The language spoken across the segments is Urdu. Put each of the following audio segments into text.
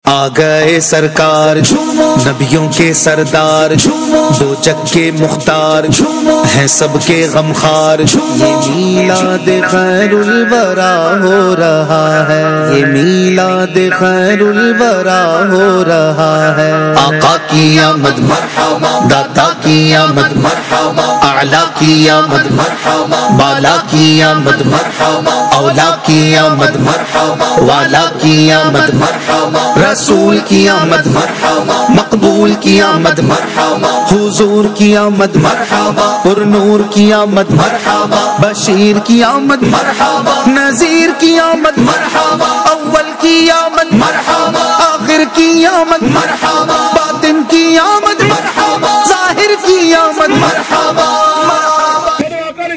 آ گئے سرکار نبیوں کے سردار دو جگ کے مختار ہیں سب کے غمخوار یہ میلاد خیر الورا ہو رہا ہے یہ میلاد خیر الورا ہو رہا ہے آقا کی آمد مرحبا داتا کی آمد مرحبا اعلیٰ کی آمد مرحبا بالا کی آمد مرحبا اولا کی آمد مرحبا والا کی آمد مرحبا رسول کی آمد مرحبا مقبول کی آمد مرحبا حضور کی آمد مرحبا پر نور کی آمد مرحبا بشیر کی آمد مرحبا نذیر کی آمد مرحبا اول کی آمد مرحبا آخر کی آمد مرحبا باطن کی آمد مرحبا ظاہر کی آمد مرحبا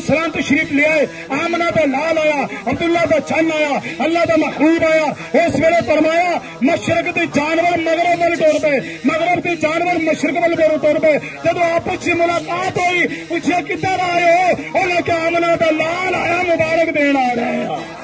سلام تشریف لے آئے آمنہ دا لال آیا عبداللہ دا چن آیا اللہ دا محبوب آیا اس ویلے فرمایا مشرق دی جانور مغرب وال ٹر پے مغرب دی جانور مشرق وال ٹر پے جدو آپس میں ملاقات ہوئی پوچھا کدھر آئے ہو انہیں کہ آمنہ دا لال آیا مبارک دین آ رہے ہیں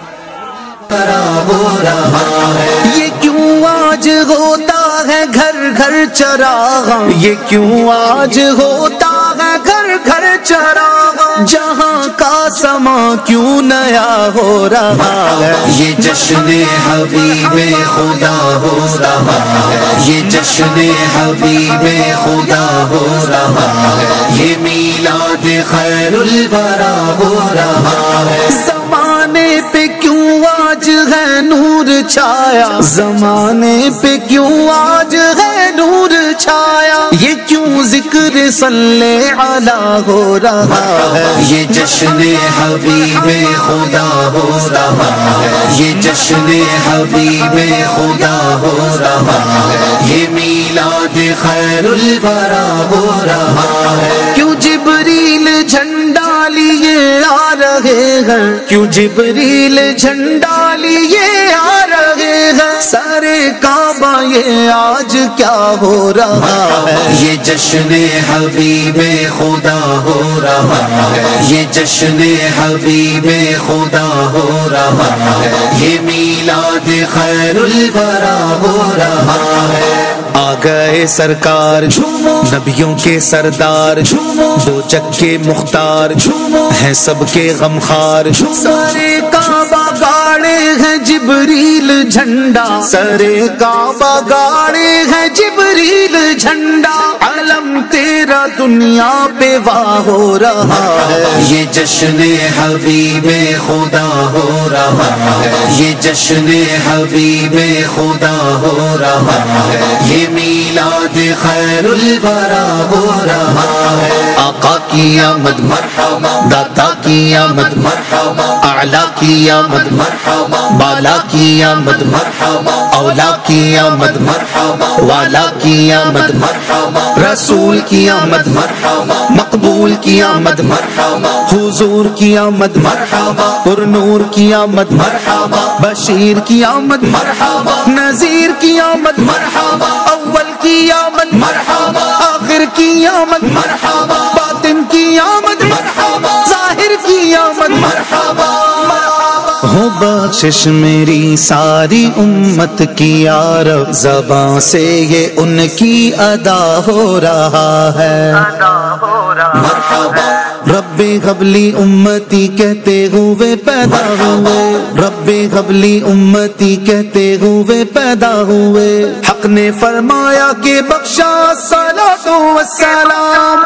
یہ کیوں آج ہوتا ہے گھر گھر چراغ یہ کیوں آج ہوتا ہے گھر گھر چراغ جہاں کا سما کیوں نیا ہو رہا ہے یہ جشن حبیب خدا ہو رہا ہے یہ جشن حبیب خدا ہو رہا ہے یہ میلاد خیر الورا ہو رہا ہے زمانے پہ کیوں آج ہے نور چھایا زمانے پہ کیوں آج ہے نور چھایا یہ کیوں ذکر صلی علی ہو رہا ہے یہ جشن حبیب خدا ہو رہا ہے یہ جشن حبیب خدا ہو رہا ہے یہ میلاد خیر الورا ہو رہا ہے کیوں جبریل جھنڈا لیے آ رہے ہیں کیوں جبریل جھنڈا لیے آ رہے ہیں سارے کعبہ یہ آج کیا ہو رہا ہے یہ جشن حبیب خدا ہو رہا ہے یہ جشن حبیب خدا ہو رہا ہے یہ میلاد خیر الورا ہو رہا ہے آ گئے سرکار نبیوں کے سردار دو جگ کے مختار ہیں سب کے غمخوار سارے کعبہ گاڑے ہیں جبریل جھنڈا سارے کعبہ گاڑے ہیں جبریل جھنڈا علم تیرا دنیا پہ واہ ہو رہا ہے یہ جشن حبیب خدا ہو رہا ہے یہ جشن حبیب خدا ہو رہا ہے یہ میلاد خیر الورا ہو رہا ہے آقا کی آمد مرحبا داتا کی آمد مرحبا اعلیٰ کی آمد مرحبا بالا کی آمد مرحبا اولا کی آمد مرحبا والا کی آمد مرحبا رسول کی آمد مرحبا مقبول کی آمد مرحبا حضور کی آمد مرحبا پر نور کی آمد مرحبا بشیر کی آمد مرحبا نذیر کی آمد مرحبا اول کی آمد مرحبا آخر کی آمد مرحبا باطن کی آمد مرحبا ظاہر کی آمد مرحبا ہو بخشش میری ساری امت کی یارب زباں سے یہ ان کی ادا ہو رہا ہے مرحبا رب حبلی امتی کہتے ہوئے پیدا ہوئے رب حبلی امتی کہتے ہوئے پیدا ہوئے حق نے فرمایا کہ بخشا الصلاۃ والسلام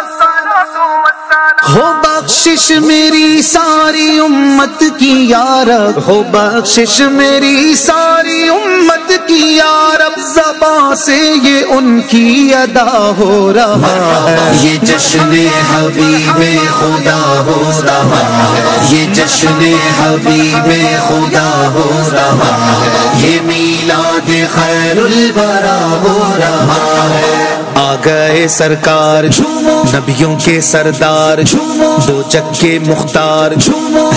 ہو بخشش میری ساری امت کی یارب ہو بخشش میری ساری امت کی یارب زباں سے یہ ان کی ادا ہو رہا ہے یہ جشن حبیب خدا ہو رہا ہے یہ جشن حبیب خدا ہو رہا ہے یہ میلاد خیر الورا ہو رہا ہے آ گئے سرکار نبیوں کے سردار دو جگ کے مختار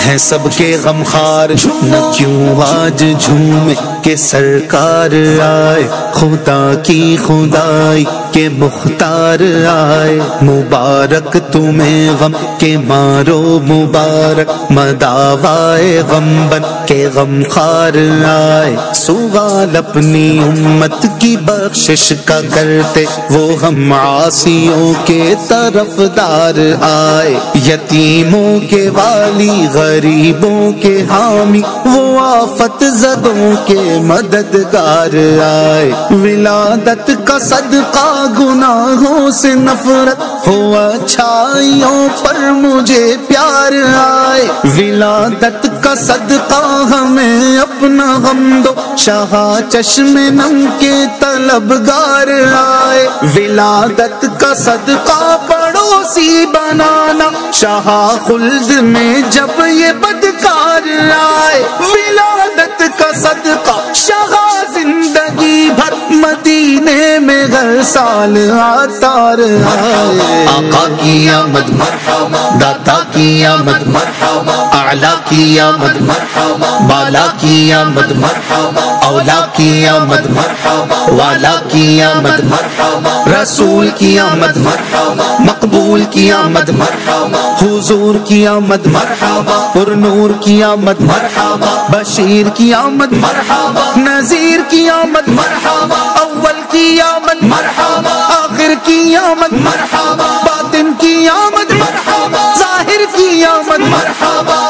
ہیں سب کے غمخوار نہ کیوں آج جھومے کہ سرکار آئے خدا کی خدائی کے مختار آئے، مبارک تمہیں غم کے مارو مبارک، مداوائے غم بن کے غم خار آئے، سوال اپنی امت کی بخشش کا کرتے وہ ہم عاصیوں کے طرفدار آئے، یتیموں کے والی غریبوں کے حامی وہ آفت زدوں کے مددگار آئے، ولادت کا صدقہ گناہوں سے نفرت ہو اچھائیوں پر مجھے پیار آئے، ولادت کا صدقہ ہمیں اپنا غم دو، شاہ چشم نم کے طلبگار آئے، ولادت کا صدقہ پڑوسی بنانا، شاہ خلد میں جب یہ بدکار آئے، ولادت کا صدقہ شاہ زندگی بھر مدینے میں ہر سال آتار آئے، آقا کی آمد مرحبا، داتا کی آمد مرحبا، اعلیٰ کی آمد مرحبا، بالا کی آمد مرحبا، اولا کی آمد مرحبا، والا کی آمد مرحبا، رسول کی آمد مرحبا، مقبول کی آمد مرحبا، حضور کی آمد مرحبا، پر نور کی آمد مرحبا، بشیر کی آمد مرحبا، نذیر کی آمد مرحبا، اول کی آمد مرحبا، آخر کی آمد مرحبا، باطن کی آمد مرحبا، ظاہر کی آمد مرحبا۔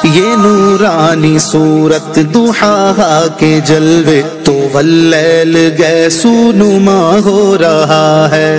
یہ نورانی صورت ضحیٰ کے جلوے تو واللیل گیسو نما ہو رہا ہے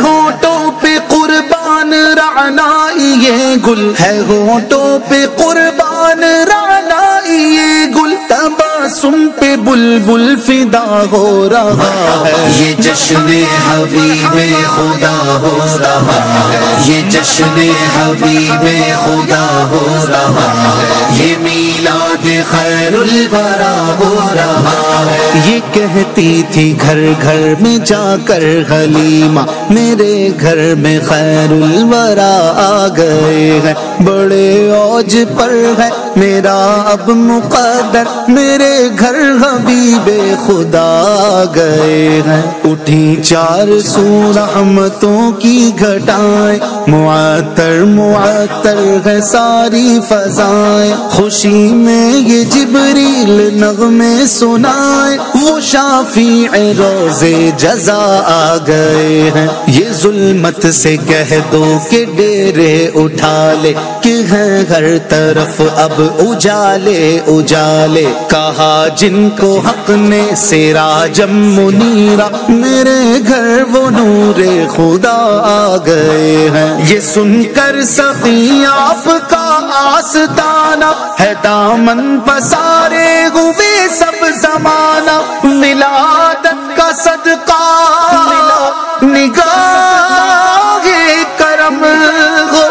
ہونٹوں پہ قربان رعنائی یہ گل ہے، ہونٹوں پہ قربان رعنائی یہ گل، تبسم پہ بلبل فدا ہو رہا ہے، یہ جشن حبیب خدا ہو رہا ہے، یہ جشن حبیب خدا ہو رہا ہے، یہ میلاد خیر الورا ہو رہا ہے، یہ کہتی تھی گھر گھر میں جا کر حلیمہ میرے گھر میں خیر الورا آ گئے ہیں، بڑے اوج پر ہے میرا اب مقدر، میرے گھر حبیب خدا آ گئے ہیں، اٹھی 400 رحمتوں کی گھٹائیں، معطر معطر ہے ساری فضائیں، خوشی میں یہ جبریل نغمے سنائے، وہ شافیع روزے جزا آ گئے ہیں، یہ ظلمت سے کہہ دو کہ ڈیرے اٹھا لے کہ ہیں ہر طرف اب اجالے اجالے، کہا جن کو حق نے سراجم منیرا، میرے گھر وہ نور خدا آ گئے ہیں، یہ سن کر سخی آپ کا آستانہ ہے دامن پسارے ہوئے سب زمانہ، ولادت کا صدقہ نگاہ کرم ہو،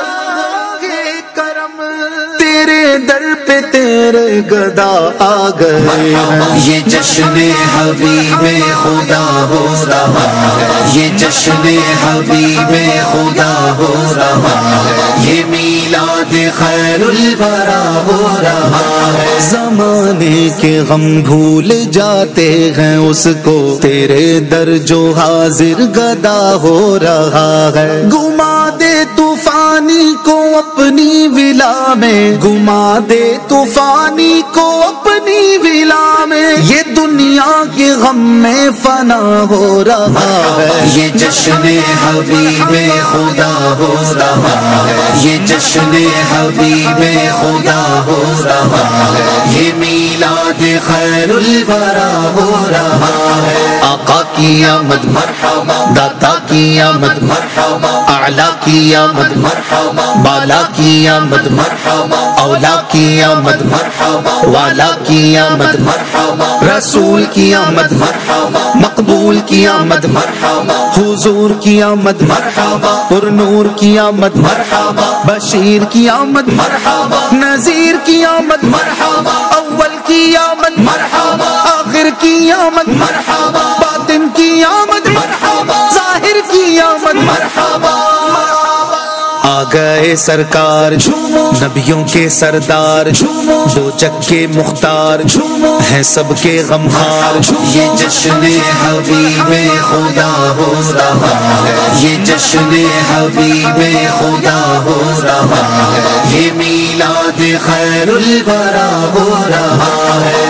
تیرے در پہ تیرے گدا آ گئے ہیں، یہ جشن حبیب خدا ہو رہا ہے، یہ جشن حبیب خدا ہو رہا ہے، یہ میلاد خیر الورا ہو رہا ہے، زمانے کے غم بھول جاتے ہیں اس کو، تیرے در جو حاضر گدا ہو رہا ہے، گما دے طوفانی کو اپنی ولا میں، گما دے طوفانی کو اپنی ولا میں، یہ دنیا کے غم میں فنا ہو رہا ہے، یہ جشن حبیب خدا ہو رہا ہے، یہ جشن حبیب خدا ہو رہا ہے، یہ میلاد خیر الورا ہو رہا ہے، آقا کی آمد مرحبا، داتا کی آمد مرحبا، اعلیٰ کی آمد مرحبا، بالا کی آمد مرحبا، اولا کی آمد مرحبا، والا کی آمد مرحبا، رسول کی آمد مرحبا، مقبول کی آمد مرحبا، حضور کی آمد مرحبا، پر نور کی آمد مرحبا، بشیر کی آمد مرحبا، نذیر کی آمد مرحبا، اول کی آمد مرحبا، آخر کی آمد مرحبا، باطن کی آمد مرحبا، ظاہر کی آمد مرحبا، آ گئے سرکار نبیوں کے سردار دو چکے مختار ہیں سب کے غمخار یہ جشن حبیب خدا ہو رہا ہے یہ جشن حبیب خدا ہو رہا ہے یہ میلاد خیر الورا ہو رہا ہے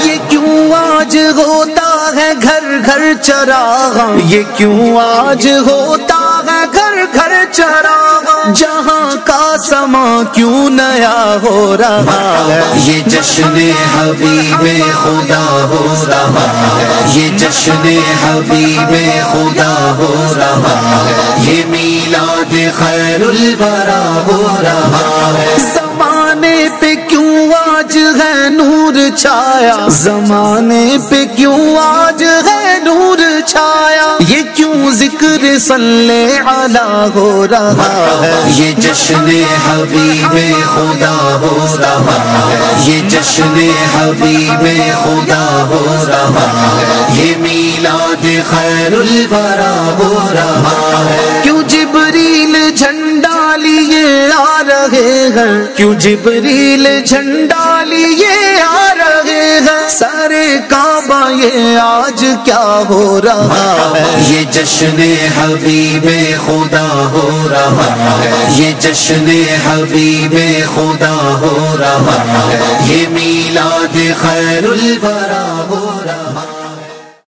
یہ کیوں آج ہوتا ہے گھر گھر چراغ یہ کیوں آج ہوتا ہے گھر گھر چراغ جہاں کا سما کیوں نیا ہو رہا ہے یہ جشن حبیب خدا ہو رہا ہے یہ جشن حبیب خدا ہو رہا ہے یہ میلاد خیر الورا ہو رہا ہے زمانے پہ کیوں آج ہے نور چھایا زمانے پہ کیوں آج ہے نور چھایا یہ کیوں ذکر صلی علی ہو رہا ہے یہ جشن حبیب خدا ہو رہا ہے یہ جشن حبیب خدا ہو رہا ہے یہ میلاد خیر الورا ہو رہا ہے کیوں جبریل جھنڈا لیے آ رہے ہیں کیوں جبریل جھنڈا لیے آ رہے ہیں سارے کعبہ یہ آج کیا ہو رہا ہے یہ جشن حبیب خدا ہو رہا ہے یہ جشن حبیب خدا ہو رہا ہے یہ میلاد خیر الورا ہو رہا ہے